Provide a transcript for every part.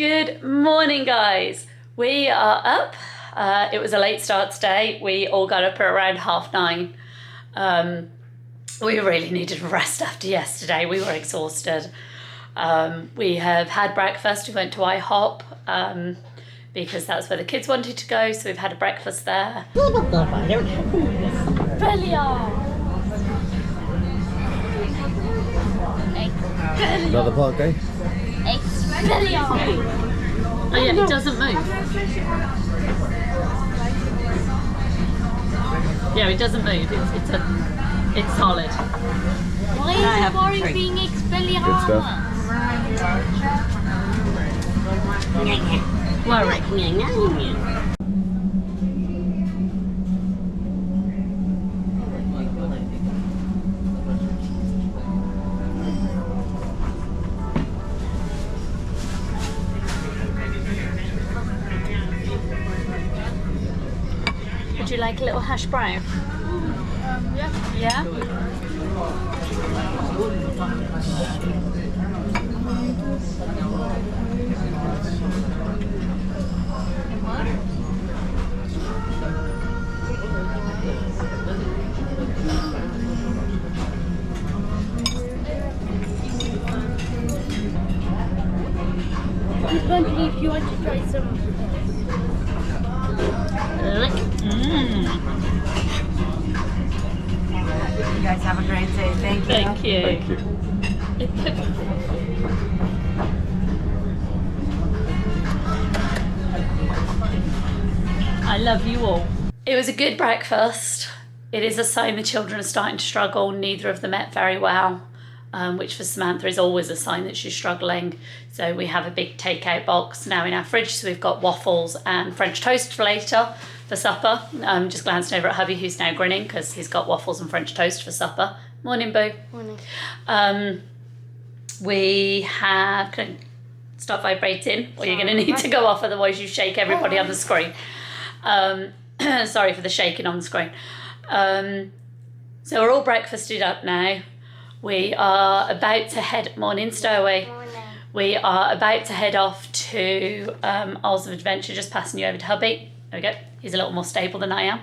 Good morning, guys. We are up. It was a late start today. We all got up at around 9:30. We really needed a rest after yesterday. We were exhausted. We have had breakfast. We went to Ihop because that's where the kids wanted to go. So we've had a breakfast there. Another park day? Oh yeah, it doesn't move. Yeah, it doesn't move. It's solid. Why is it boring being Expelliarmus? Would you like a little hash brown? Yeah. Yeah? I was wondering if you want to try some. You guys have a great day. Thank you. Thank you. Thank you. I love you all. It was a good breakfast. It is a sign the children are starting to struggle. Neither of them ate very well, which for Samantha is always a sign that she's struggling. So we have a big takeout box now in our fridge. So we've got waffles and French toast for later for supper. Just glancing over at hubby, who's now grinning because he's got waffles and French toast for supper. Morning, boo. Morning. We have... Can I stop vibrating? Or you're going to need to go off, otherwise you shake everybody on the screen. Sorry for the shaking on the screen. So we're all breakfasted up now. We are about to head... Morning, Stowaway. Morning. We are about to head off to Isles of Adventure, just passing you over to hubby. There we go. He's a little more stable than I am.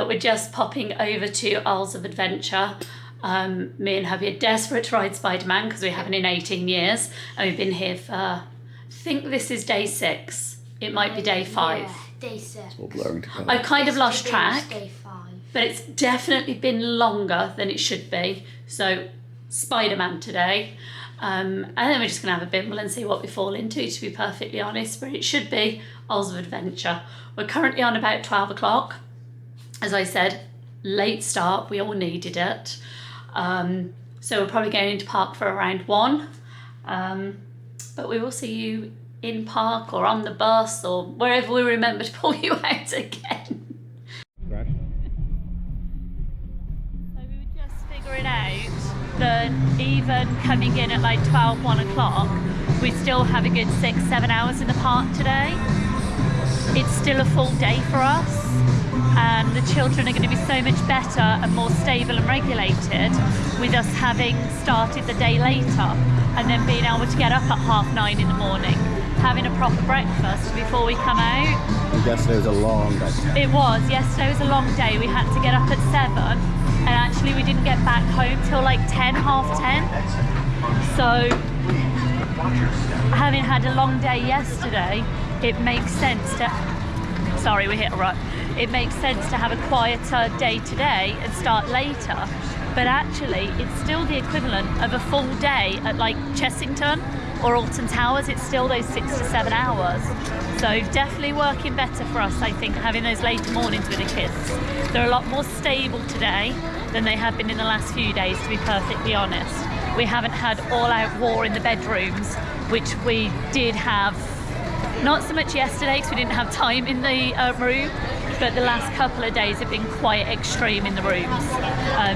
We're just popping over to Isles of Adventure. Me and hubby are desperate to ride Spider-Man because we haven't in 18 years. And we've been here for, I think this is day 6. It might be day 5. Yeah, day 6. All blurring together. I've kind of lost track, Day 5. but it's definitely been longer than it should be. So Spider-Man today. And then we're just going to have a bimble and see what we fall into, to be perfectly honest. But it should be Isles of Adventure. We're currently on about 12 o'clock. As I said, late start. We all needed it. So we're probably going into park for around 1. But we will see you in park or on the bus or wherever we remember to pull you out again. Crash. So we were just figuring out that even coming in at like 1 o'clock, we still have a good 6-7 hours in the park today. It's still a full day for us, and the children are going to be so much better and more stable and regulated with us having started the day later and then being able to get up at 9:30 in the morning, having a proper breakfast before we come out. And yesterday was a long day. It was. Yesterday was a long day. We had to get up at 7, and actually we didn't get back home till like 10, half 10. So having had a long day yesterday, it makes sense to... Sorry, we hit a rut. It makes sense to have a quieter day today and start later. But actually, it's still the equivalent of a full day at like Chessington or Alton Towers. It's still those 6 to 7 hours. So definitely working better for us, I think, having those later mornings with the kids. They're a lot more stable today than they have been in the last few days, to be perfectly honest. We haven't had all-out war in the bedrooms, which we did have, not so much yesterday because we didn't have time in the room, but the last couple of days have been quite extreme in the rooms.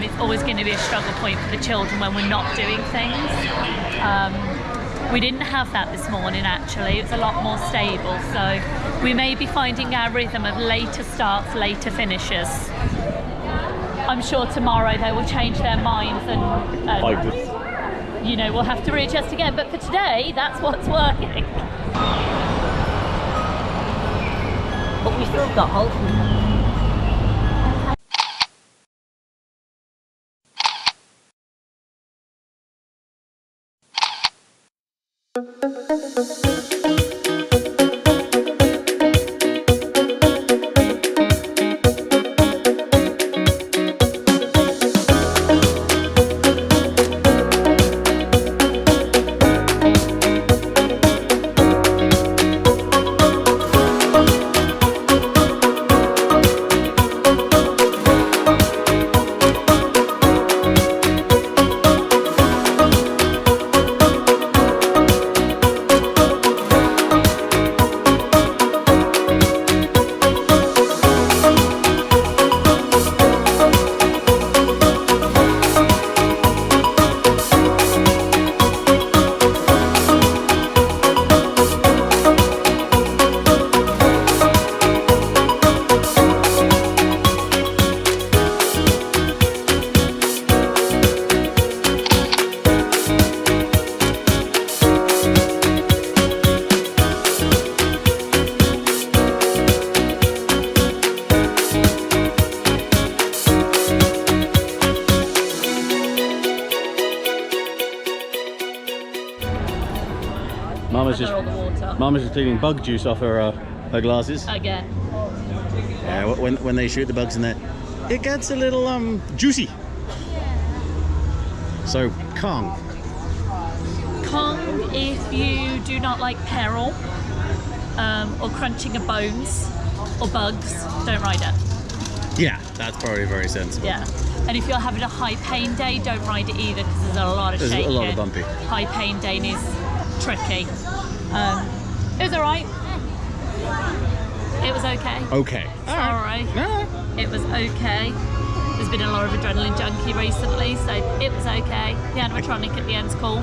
It's always going to be a struggle point for the children when we're not doing things. We didn't have that this morning, actually. It's a lot more stable, so we may be finding our rhythm of later starts, later finishes. I'm sure tomorrow they will change their minds and you know, we'll have to readjust again, but for today, that's what's working. But we still got Hogsmead. Mama's just cleaning bug juice off her glasses. Again. Yeah, when they shoot the bugs in there, it gets a little juicy. So Kong. Kong, if you do not like peril or crunching of bones or bugs, don't ride it. Yeah, that's probably very sensible. Yeah. And if you're having a high pain day, don't ride it either because there's a lot of shaking. There's a lot of bumpy. High pain day is tricky. It was alright. It was okay. Okay. Sorry. It was okay. There's been a lot of adrenaline junkie recently, so it was okay. The animatronic at the end's cool.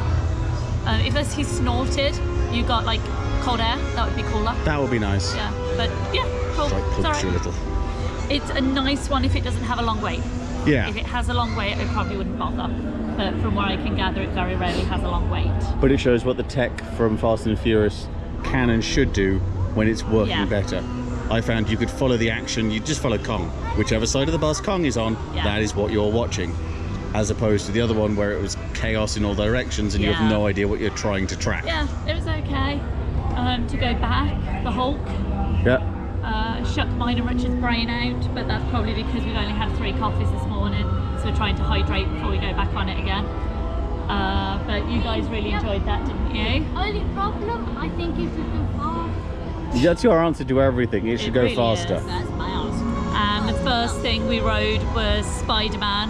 If he snorted, you got like cold air, that would be cooler. That would be nice. Yeah, but yeah, cool. Like pokes you a little. It's a nice one if it doesn't have a long wait. Yeah. If it has a long wait, it probably wouldn't bother. But from what I can gather, it very rarely has a long wait. But it shows what the tech from Fast and Furious can and should do when it's working better. I found you could follow the action, you just follow Kong. Whichever side of the bus Kong is on, that is what you're watching. As opposed to the other one where it was chaos in all directions and you have no idea what you're trying to track. Yeah, it was okay. To go back, the Hulk. Yeah. Shut mine and Richard's brain out, but that's probably because we've only had 3 coffees this morning, so we're trying to hydrate before we go back on it again. But you guys really enjoyed that, didn't you? Only problem, I think you should go fast. That's your answer to everything. It should go really faster. That's my answer. And the first thing we rode was Spider-Man,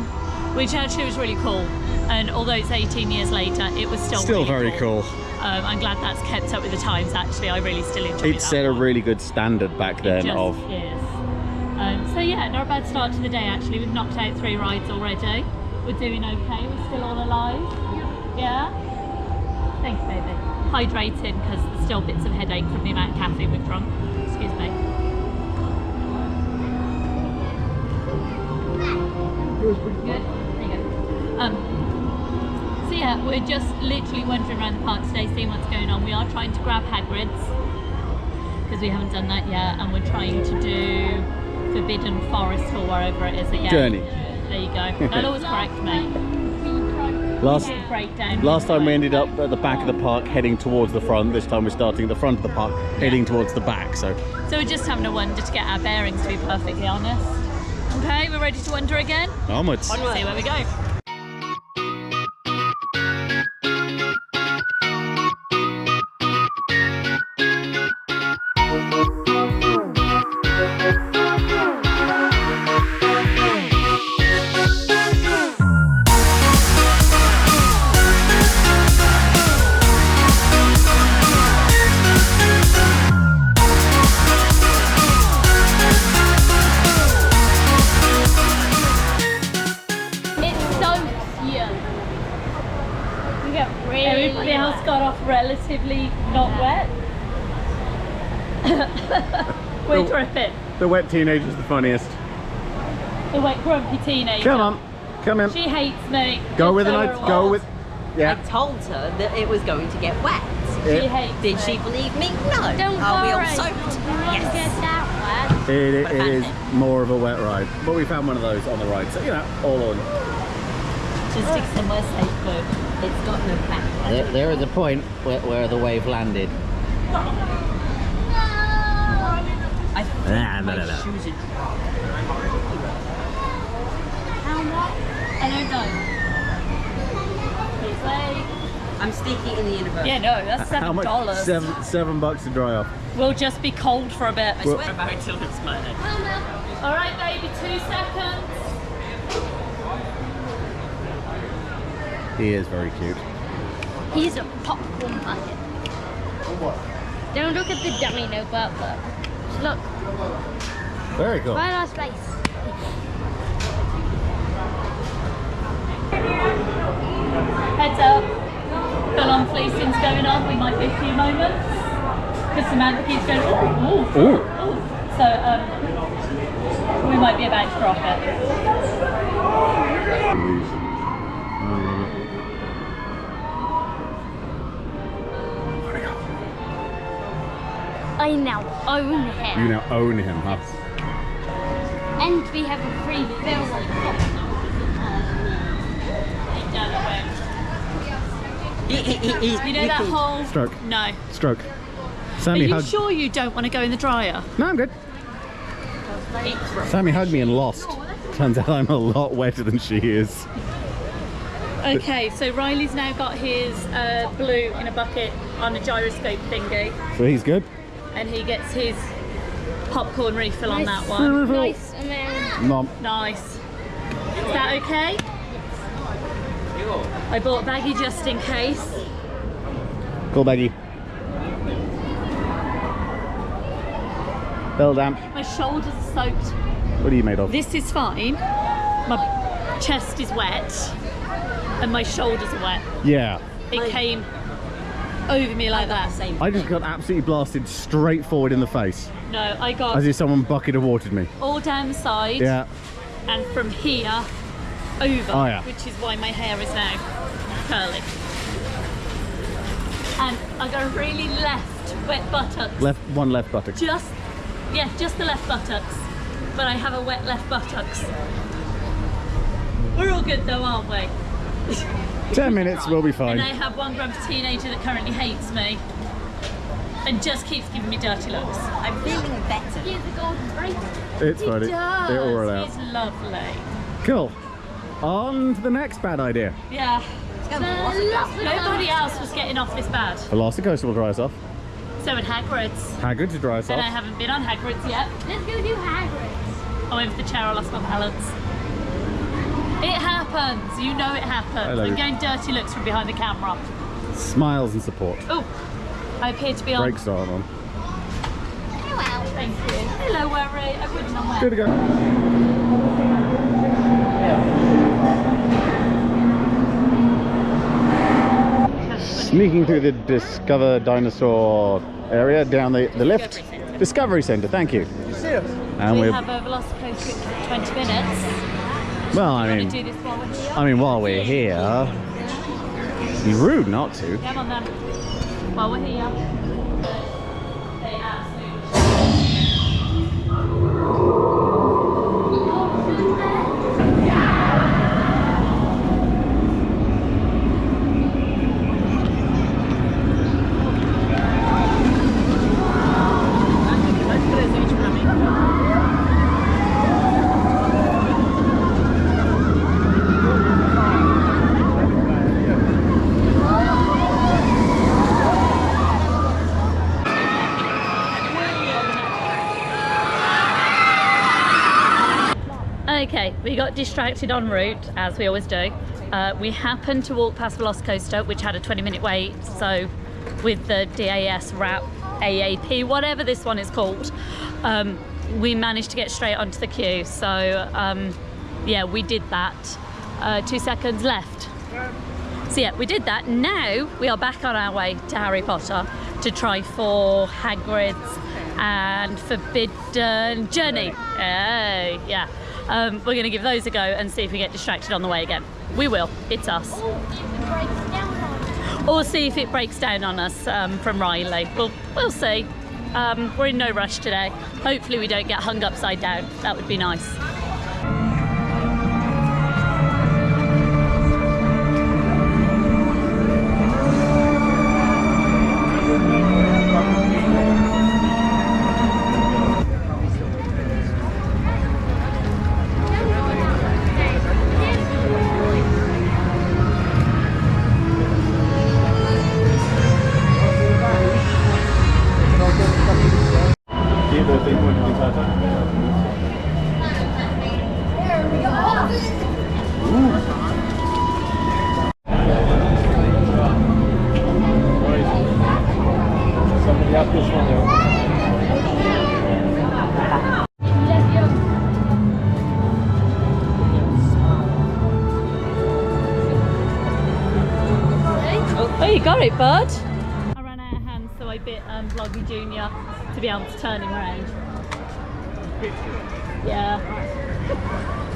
which actually was really cool. And although it's 18 years later, it was still really very cool. I'm glad that's kept up with the times. Actually, I really still enjoy it. It set a really good standard back then. It just is. So yeah, not a bad start to the day. Actually, we've knocked out 3 rides already. We're doing okay. We're still all alive. Yeah. Thanks, baby. Hydrating because there's still bits of headache from the amount of caffeine we've drunk. Excuse me. Good. There you go. So yeah, we're just literally wandering around the park today, seeing what's going on. We are trying to grab Hagrid's because we haven't done that yet, and we're trying to do Forbidden Forest or wherever it is. Journey. There you go. That'll always correct me. Last time we ended up at the back of the park heading towards the front. This time we're starting at the front of the park heading towards the back. So we're just having a wander to get our bearings, to be perfectly honest. Okay, we're ready to wander again? Onwards. See where we go. Everybody else got off relatively not wet. We're dripping. The wet teenager's the funniest. The wet grumpy teenager. Come on, come in. She hates me. Go with the night. Go with. I told her that it was going to get wet. She hates Did me. she believe me? No. Don't Are we all worry. soaked? Yes. Get Yes. that one. It is more of a wet ride, but we found one of those on the ride, so you know, all on. Just stick somewhere safe, though. It's got no back. There is a point where the wave landed. I think Nah, my no. shoes are How much? I don't know. It's like... I'm sticky in the universe. Yeah, no, that's $7. How much? $7 to dry off. We'll just be cold for a bit. I swear about it till it's my head. All right, baby, 2 seconds. He is very cute. He's a popcorn bucket. Don't look at the dino, but look, Very cool. right on space. Heads up. Full-on fleecing's going on. We might be a few moments. Because Samantha keeps going, ooh, ooh, Ooh. ooh. So we might be about to drop it. I now own him. You now own him, huh? And we have a free film. You know that whole... Stroke. No. Stroke. Are Sammy you hugged. sure you don't want to go in the dryer? No, I'm good. Sammy hugged me and lost. Turns out I'm a lot wetter than she is. Okay, so Riley's now got his blue in a bucket on a gyroscope thingy, So he's good. and he gets his popcorn refill on that one. Nice amount. Mom. Nice. Is that okay? I bought baggy just in case. Cool baggy. Bell damp. My shoulders are soaked. What are you made of? This is fine. My chest is wet, and my shoulders are wet. Yeah. It came over me like that. Same. I just got absolutely blasted straight forward in the face. No, I got As if someone bucket of watered me. all down the side, Yeah. and from here over, Oh, yeah. which is why my hair is now curly. And I got a really left wet buttocks. One left buttock. Just the left buttocks. But I have a wet left buttocks. We're all good though, aren't we? 10 minutes, we'll be fine. And I have one grumpy teenager that currently hates me and just keeps giving me dirty looks. I'm feeling better. Here's the golden bracelet. It's He funny. does. It all out. He's lovely. Cool. On to the next bad idea. Yeah. Let's go for a walk. Nobody else was getting off this bad. Velocicoaster will dry us off. So at Hagrid's. Hagrid to dry us And I off. haven't been on Hagrid's yet. Let's go do Hagrid's. I went for the chair, I lost my balance. It happens. You know it happens. Hello. I'm getting dirty looks from behind the camera. Smiles and support. Oh, I appear to be on. Brakes are on. Hello. Thank you. Hello, Worry. I wouldn't on Good to go. Sneaking through the Discover Dinosaur area down the lift. Discovery Centre, thank you. And We we're, have a Velocicoaster for 20 minutes. well, I Want mean, to do this while we're here? while we're here, it'd be rude not to. Come on then. While we're here. They absolutely. Okay, we got distracted en route, as we always do. We happened to walk past Velocicoaster, which had a 20-minute wait, so with the DAS wrap, AAP, whatever this one is called, we managed to get straight onto the queue. So yeah, we did that. 2 seconds left. So yeah, we did that. Now we are back on our way to Harry Potter to try for Hagrid's and Forbidden Journey. Yeah. We're going to give those a go and see if we get distracted on the way again. We will. It's us. Or see if it breaks down on us from Riley. We'll see. We're in no rush today. Hopefully we don't get hung upside down. That would be nice. Oh, you got it, bud. I ran out of hands, so I bit Vloggy Junior to be able to turn him around. Yeah.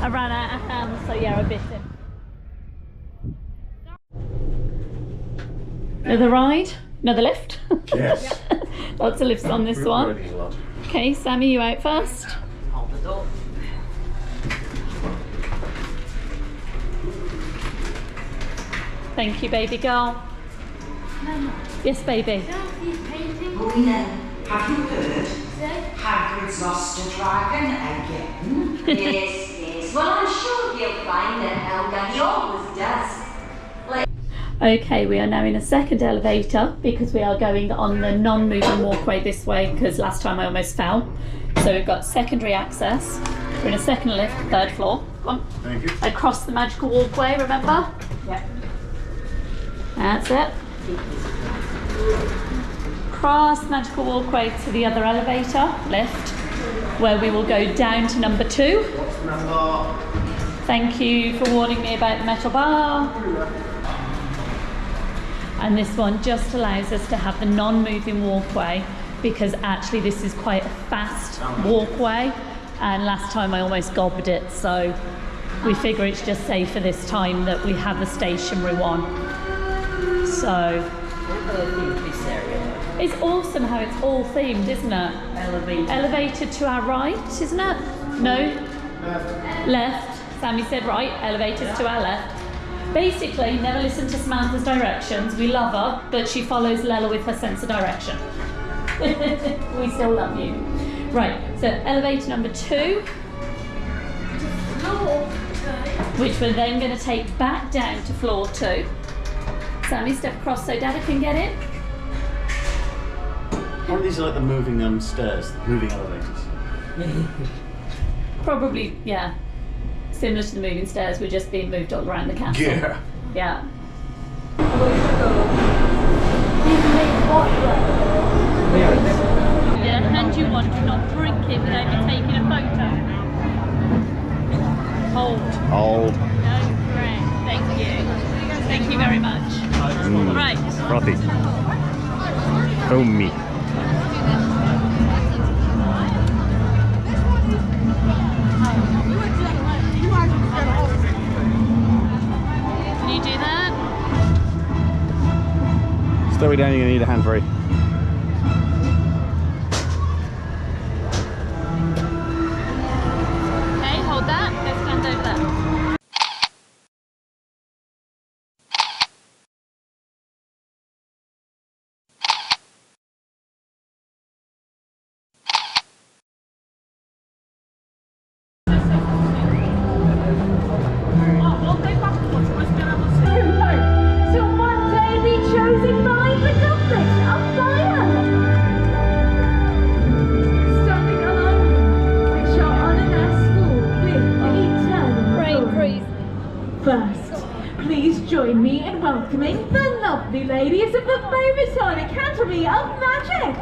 I ran out of hands, so yeah, I bit him. Another ride? Another lift? Yes. Lots of lifts on this one. Okay, Sammy, you out first? Hold the door. Thank you, baby girl. Yes, baby. Oh, have you heard? Hagrid's lost a dragon again. Yes. Well, I'm sure he'll find it, Helga. He always does. Okay, we are now in a second elevator because we are going on the non-moving walkway this way because last time I almost fell. So we've got secondary access. We're in a second lift, third floor. Come on. Thank you. Across the magical walkway, remember? Yep. That's it. Cross the magical walkway to the other elevator, lift, where we will go down to number 2. What's number? Thank you for warning me about the metal bar. And this one just allows us to have the non-moving walkway because actually this is quite a fast walkway and last time I almost gobbed it, so we figure it's just safer this time that we have the stationary one. So it's awesome how it's all themed, isn't it? Elevated to our right, isn't it? No? Left. Sammy said right, elevators to our left. Basically, never listen to Samantha's directions. We love her, but she follows Lella with her sense of direction. We still love you. Right, so elevator number 2, which we're then going to take back down to floor 2. Sammy, step across so Dada can get in. Aren't these like the moving stairs, moving elevators? Probably, yeah. Similar to the moving stairs, we're just being moved all around the castle. Yeah. Yeah. Yeah, hand you one, do not drink it without you taking a photo. Hold. Old. No, great. Thank you. Thank you very much. Right. Frothy. Foamy. Can you do that? Slow it down, you're gonna need a hand free. Okay, hold that. Go stand over there. First, please join me in welcoming the lovely ladies of the Babytime Academy of Magic.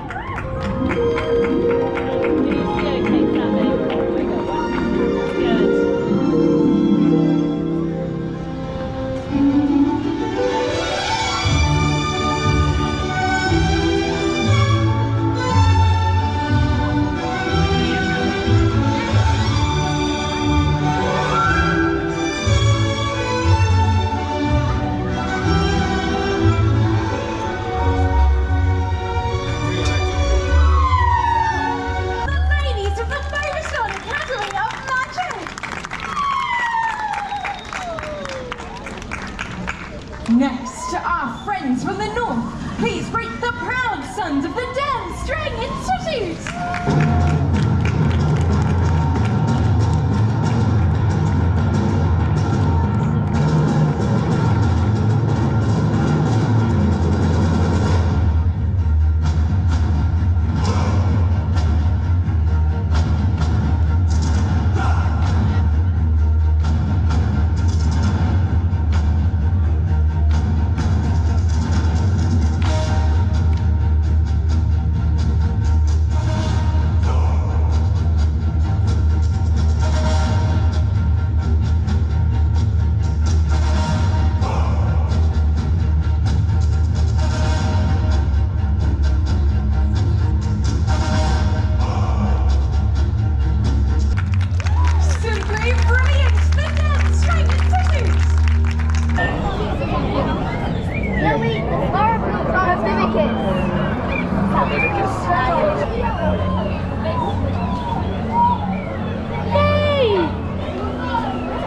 Next, our friends from the north, please greet the proud sons of the dance string institute.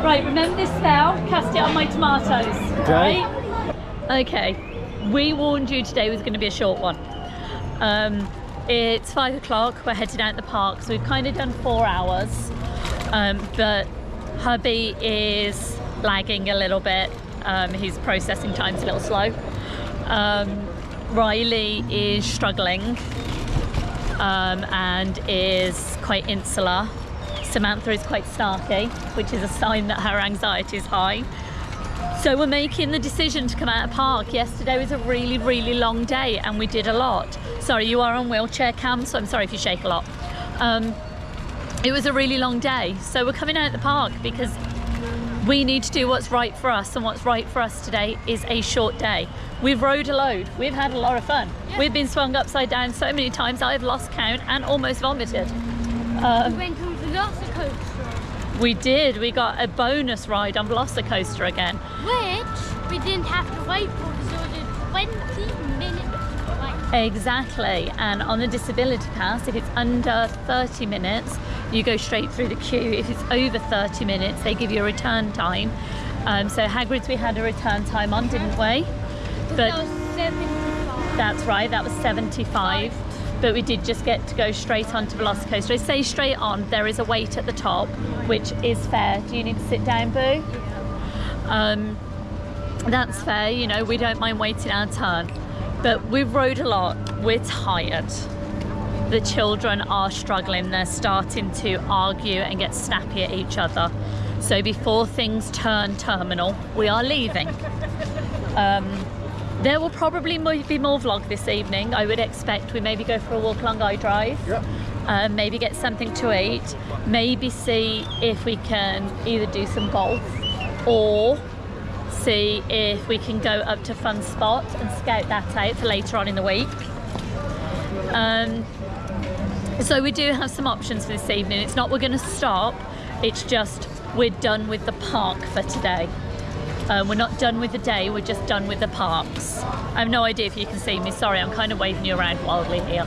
Right, remember this spell? Cast it on my tomatoes. Okay. Right? Okay. We warned you today was going to be a short one. It's 5 o'clock. We're heading out the park, so we've kind of done 4 hours. But hubby is lagging a little bit. His processing time's a little slow. Riley is struggling and is quite insular. Samantha is quite snarky, which is a sign that her anxiety is high. So we're making the decision to come out of park. Yesterday was a really, really long day and we did a lot. Sorry, you are on wheelchair cam, so I'm sorry if you shake a lot. It was a really long day. So we're coming out of the park because we need to do what's right for us, and what's right for us today is a short day. We've rode a load. We've had a lot of fun. Yeah. We've been swung upside down so many times I've lost count and almost vomited. We went on Velocicoaster. We did. We got a bonus ride on Velocicoaster again. Which we didn't have to wait for because it was a 20-minute wait. Exactly. And on the disability pass, if it's under 30 minutes, you go straight through the queue. If it's over 30 minutes, they give you a return time. So Hagrid's we had a return time on, didn't we? But that was 75. That's right, that was 75. But we did just get to go straight onto Velocicoaster. I say straight on, there is a wait at the top, which is fair. Do you need to sit down, Boo? That's fair, you know, we don't mind waiting our turn. But we've rode a lot, we're tired. The children are struggling, they're starting to argue and get snappy at each other. So before things turn terminal, we are leaving. There will probably be more vlog this evening. I would expect we maybe go for a walk along Idrive. Yep. Maybe get something to eat. Maybe see if we can either do some golf or see if we can go up to Fun Spot and scout that out for later on in the week. So we do have some options for this evening. It's not we're going to stop, it's just we're done with the park for today. We're not done with the day, we're just done with the parks. I have no idea if you can see me, sorry, I'm kind of waving you around wildly here.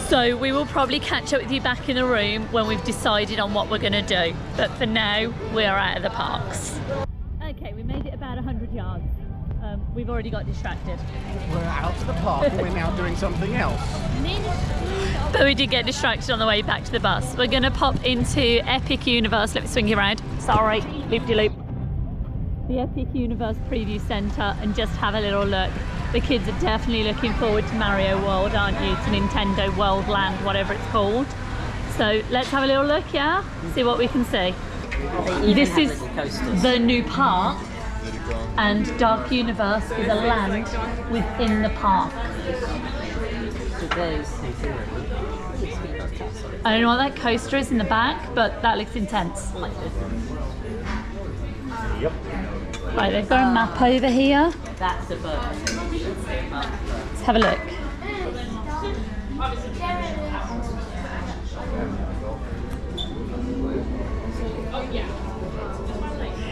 So we will probably catch up with you back in the room when we've decided on what we're going to do. But for now, we are out of the parks. Okay, we made it about 100 yards. We've already got distracted. We're out of the park and we're now doing something else. But we did get distracted on the way back to the bus. We're going to pop into Epic Universe. Let me swing you around. Sorry, loop-de-loop. The Epic Universe Preview Centre and just have a little look. The kids are definitely looking forward to Mario World, aren't you? To Nintendo World Land, whatever it's called. So let's have a little look, yeah? See what we can see. This is the new park. And Dark Universe is a land within the park. I don't know what that coaster is in the back, but that looks intense. Yep. Right, they've got a map over here. That's a boat. Let's have a look.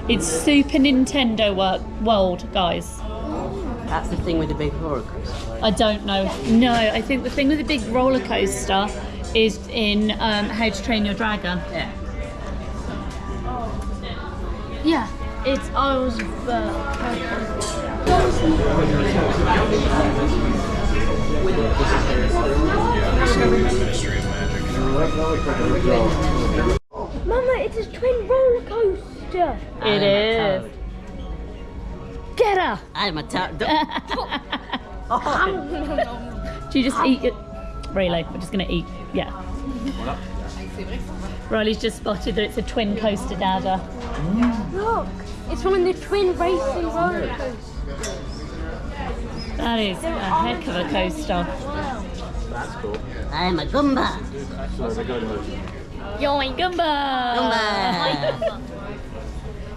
It's Super Nintendo World, guys. That's the thing with the big roller coaster. I don't know. No, I think the thing with the big roller coaster is in How to Train Your Dragon. Yeah. Yeah. It's ours, but Mama, it's a twin roller coaster. It is. Get her! I'm a toad. Do you just eat it? Really? We're just gonna eat. Yeah. Riley's just spotted that it's a twin coaster dada. Look, it's from the twin racing roller coaster. That is a heck of a coaster. That's cool. I'm a Goomba. Yoink. Gumba!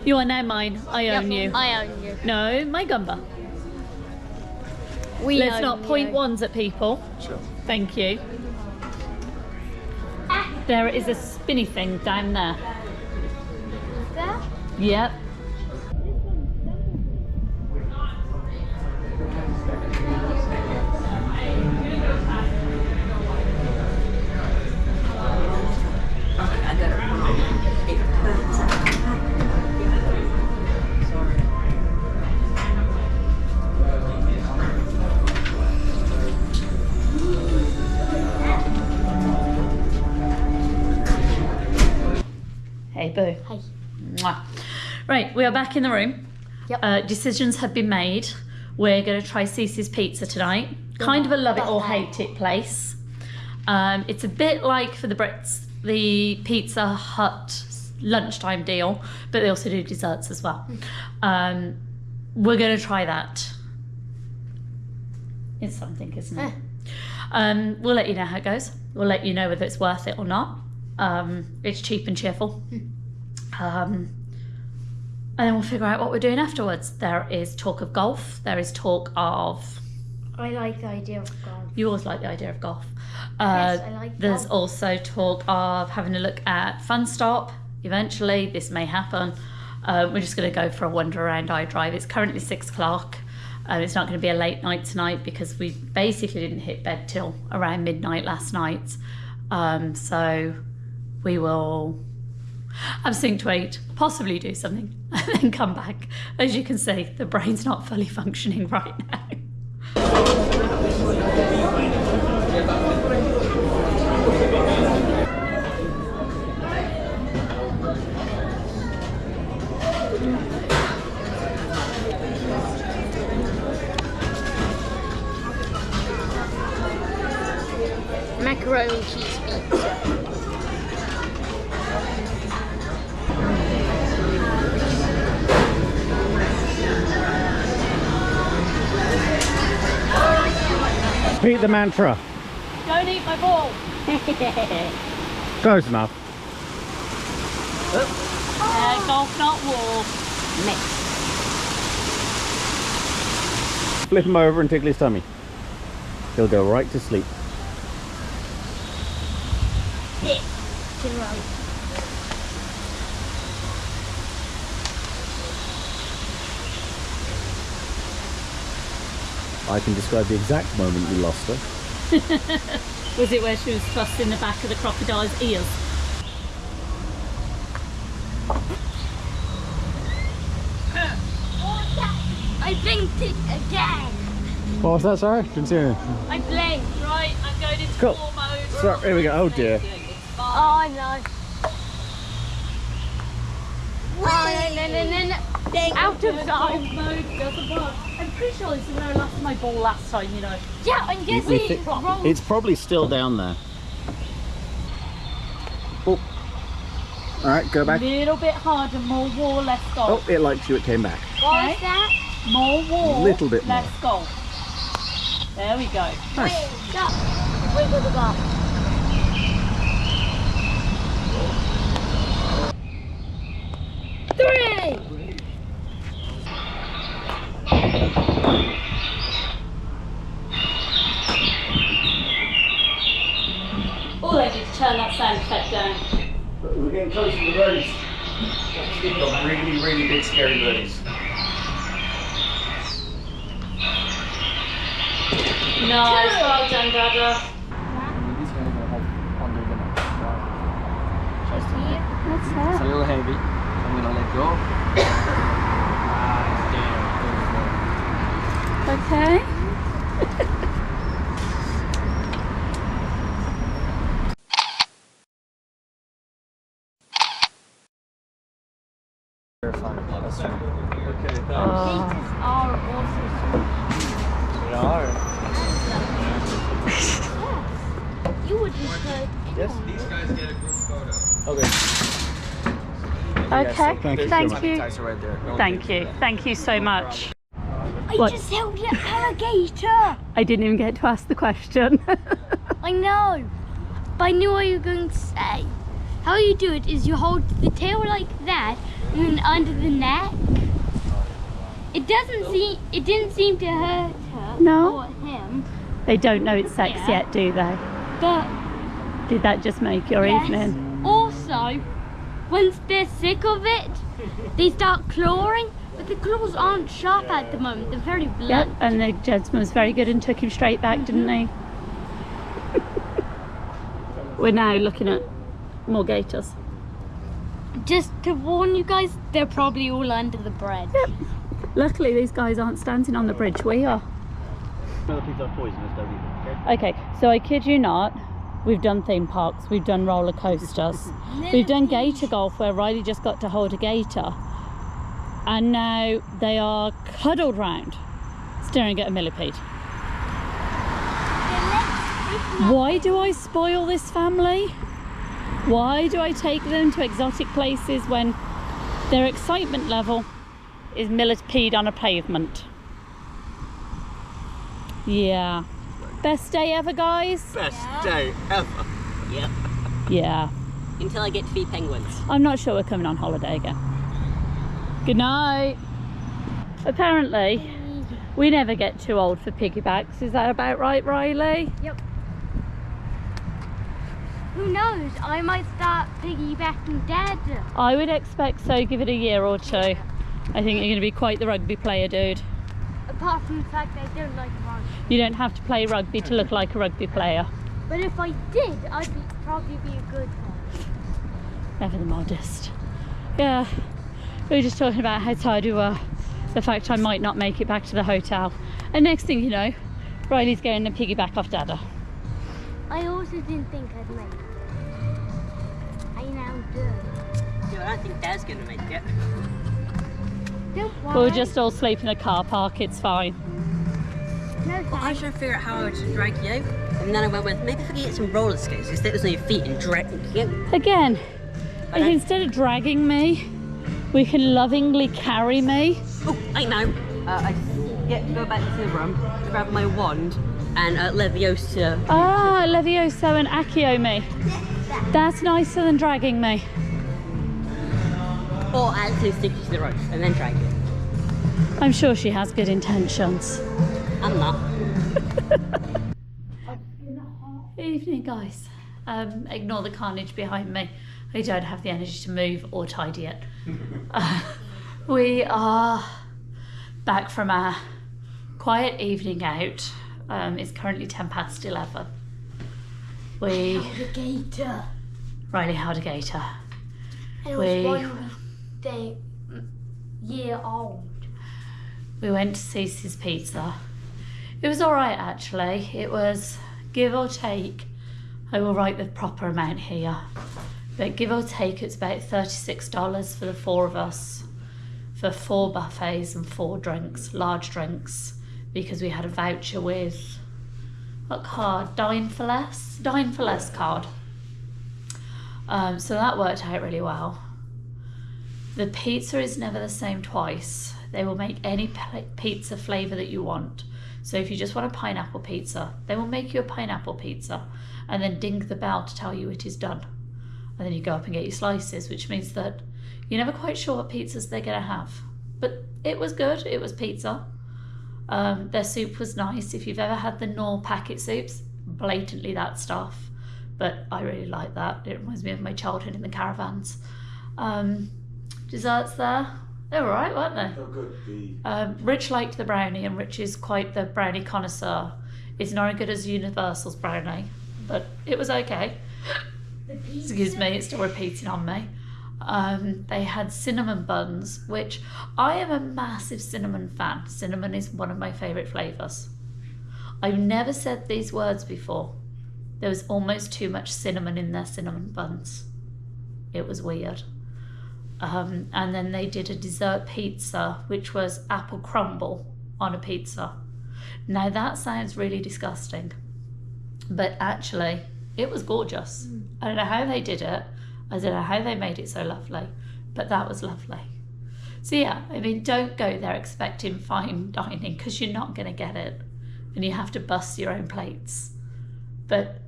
You are now mine. I own you. I own you. No, my Gumba. Let's not point ones at people. Sure. Thank you. There is a spinny thing down there. There? Yep. Hey, boo. Hi. Mwah. Right, we are back in the room. Yep. Decisions have been made. We're going to try Cici's Pizza tonight. Kind of a love it or hate it place. It's a bit like for the Brits, the Pizza Hut lunchtime deal, but they also do desserts as well. We're going to try that. It's something, isn't it? We'll let you know how it goes. We'll let you know whether it's worth it or not. It's cheap and cheerful. And then we'll figure out what we're doing afterwards. There is talk of golf. There is talk of... I like the idea of golf. You always like the idea of golf. Yes, I like There's golf. also talk of having a look at Fun Stop. Eventually, this may happen. We're just going to go for a wander around Idrive. It's currently 6 o'clock. It's not going to be a late night tonight because we basically didn't hit bed till around midnight last night. So we will have something to eat, possibly do something, and then come back. As you can see, the brain's not fully functioning right now. Macaroni cheese pizza. Repeat the mantra. Don't eat my ball. Close enough. Golf, not war. Flip him over and tickle his tummy. He'll go right to sleep. I can describe the exact moment we lost her. Was it where she was thrust in the back of the crocodile's ears? I blinked it again. What was that, sorry? Didn't see anything. I blinked. Right, I'm going into Cool. war mode. So, here we go. Oh dear. Oh no. Oh, no. Out of Golf zone. mode doesn't work. I'm pretty sure this is where I lost my ball last time, you know. Yeah, and guess We what? thi- It's probably still down there. Oh. Alright, go back. Little bit harder, more war, less Oh, golf. it likes you, it came back. What was that? More war, Little bit less golf. There we go. Nice. Stop. Wiggle the ball. Three. Oh, I need to turn that sound effect down. We're getting close to the birdies. We've got really, really big, scary birdies. Nice, well done, Dada. What's that? It's a little heavy. I'm gonna let go. Okay. Gators are awesome. They are. You wouldn't hurt. Yes. These guys get a group photo. Okay. Okay. Thank you. Right there. Thank you. Thank you so much. I What? just held an alligator. I didn't even get to ask the question. I know, but I knew what you were going to say. How you do it is you hold the tail like that and then under the neck. It didn't seem to hurt her No. or him. They don't know it's sex Yeah. yet, do they? But Did that just make your yes, evening? also, once they're sick of it, they start clawing. But the claws aren't sharp at the moment. They're very Yep, blunt. and the gentleman was very good and took him straight back, didn't he? We're now looking at more gators. Just to warn you guys, they're probably all under the bridge. Luckily, these guys aren't standing on the bridge. We are. Millipedes are poisonous, don't you? Okay, so I kid you not, we've done theme parks, we've done roller coasters, we've done gator golf where Riley just got to hold a gator, and now they are cuddled round staring at a millipede. Why do I spoil this family? Why do I take them to exotic places when their excitement level is millipede on a pavement? Yeah. Best day ever, guys? Best day ever. Yep. Yeah. Until I get to feed penguins. I'm not sure we're coming on holiday again. Good night. Apparently, we never get too old for piggybacks. Is that about right, Riley? Yep. Who knows? I might start piggybacking Dad. I would expect so. Give it a year or two. I think you're going to be quite the rugby player, dude. Apart from the fact that I don't like rugby. You don't have to play rugby to look like a rugby player. But if I did, I'd probably be a good one. Never the modest. Yeah, we were just talking about how tired we were. The fact I might not make it back to the hotel. And next thing you know, Riley's getting a piggyback off Dada. I also didn't think I'd make it. I now do. Yeah, I don't think Dad's gonna make it. Don't worry. We'll just all sleep in a car park, it's fine. No, I was thanks. trying to figure out how I would drag you, and then I went with maybe if I could get some roller skates, you stick this on your feet and drag you. Again, if instead of dragging me, we can lovingly carry me. Oh, I know. I just go back into the room, grab my wand, and Leviosa. Ah, Levioso and Accio me. That's nicer than dragging me. Or actually stick you to the rope and then drag you. I'm sure she has good intentions. I'm not. Evening, guys. Ignore the carnage behind me. I don't have the energy to move or tidy it. We are back from our quiet evening out. It's currently 11:10. Gator. Riley held a gator. And it We- was 1 day, year old. We went to Cici's Pizza. It was alright actually. It was give or take, I will write the proper amount here, but give or take it's about $36 for the four of us for 4 buffets and 4 drinks, large drinks, because we had a voucher with, what card? Dine for Less card. So that worked out really well. The pizza is never the same twice. They will make any pizza flavour that you want. So if you just want a pineapple pizza, they will make you a pineapple pizza and then ding the bell to tell you it is done. And then you go up and get your slices, which means that you're never quite sure what pizzas they're gonna have. But it was good, it was pizza. Their soup was nice. If you've ever had the Knorr packet soups, blatantly that stuff. But I really like that. It reminds me of my childhood in the caravans. Desserts there. They were alright, weren't they? Oh, good. Rich liked the brownie, and Rich is quite the brownie connoisseur. It's not as good as Universal's brownie, but it was okay. Excuse me, it's still repeating on me. They had cinnamon buns, which I am a massive cinnamon fan. Cinnamon is one of my favourite flavours. I've never said these words before. There was almost too much cinnamon in their cinnamon buns. It was weird. And then they did a dessert pizza, which was apple crumble on a pizza. Now that sounds really disgusting, but actually it was gorgeous. I don't know how they did it. I don't know how they made it so lovely, but that was lovely. So yeah, I mean, don't go there expecting fine dining, because you're not going to get it, and you have to bust your own plates. But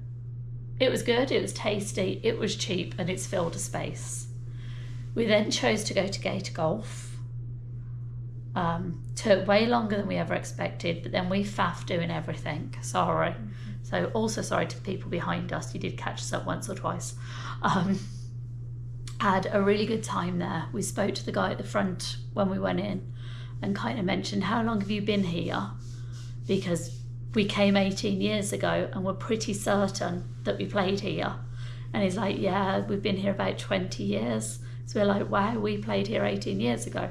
it was good, it was tasty, it was cheap, and it's filled a space. We then chose to go to Gator Golf. Took way longer than we ever expected, but then we faffed doing everything. Sorry. So also sorry to the people behind us. You did catch us up once or twice. Had a really good time there. We spoke to the guy at the front when we went in and kind of mentioned, how long have you been here? Because we came 18 years ago and we're pretty certain that we played here. And he's like, yeah, we've been here about 20 years. So we're like, wow, we played here 18 years ago.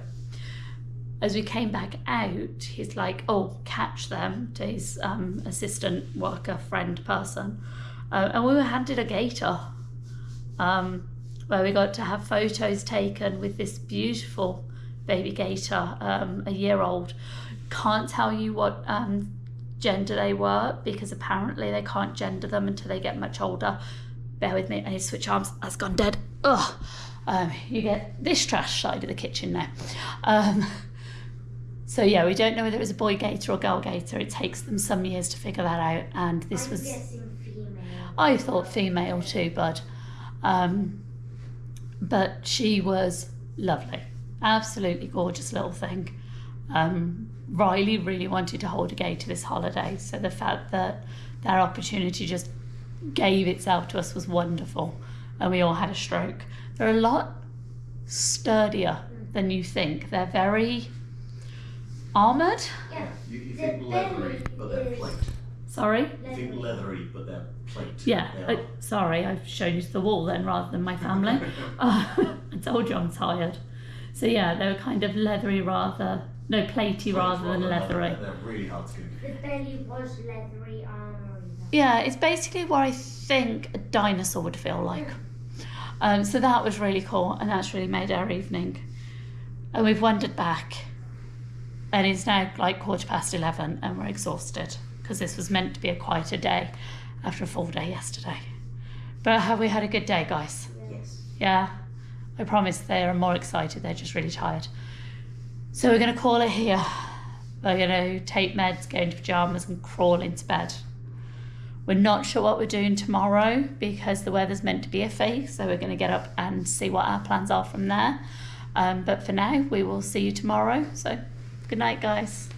As we came back out, he's like, oh, catch them, to his assistant worker, friend person. And we were handed a gator, where we got to have photos taken with this beautiful baby gator, a year old. Can't tell you what gender they were, because apparently they can't gender them until they get much older. Bear with me, I need to switch arms. That's gone dead. Ugh. You get this trash side of the kitchen now. So yeah, we don't know whether it was a boy gator or girl gator. It takes them some years to figure that out, and this was... guessing female. I thought female too, bud. But she was lovely. Absolutely gorgeous little thing. Riley really wanted to hold a gator this holiday, so the fact that their opportunity just gave itself to us was wonderful, and we all had a stroke. They're a lot sturdier than you think. They're very armoured. Yeah. You think leathery, but they're plate. Sorry? You think leathery, but they're plate. Yeah, sorry, I've shown you to the wall then rather than my family. I told you I'm tired. So yeah, they were kind of leathery platey rather than leathery. They're really hard to get. The belly was leathery armor. Yeah, it's basically what I think a dinosaur would feel like. So that was really cool, and that's really made our evening. And we've wandered back, and it's now like 11:15, and we're exhausted, because this was meant to be a quieter day after a full day yesterday. But have we had a good day, guys? Yes. Yeah, I promise they are more excited, they're just really tired. So we're going to call it here. We're going to take meds, go into pyjamas and crawl into bed. We're not sure what we're doing tomorrow, because the weather's meant to be iffy, so we're going to get up and see what our plans are from there. But for now, we will see you tomorrow. So good night, guys.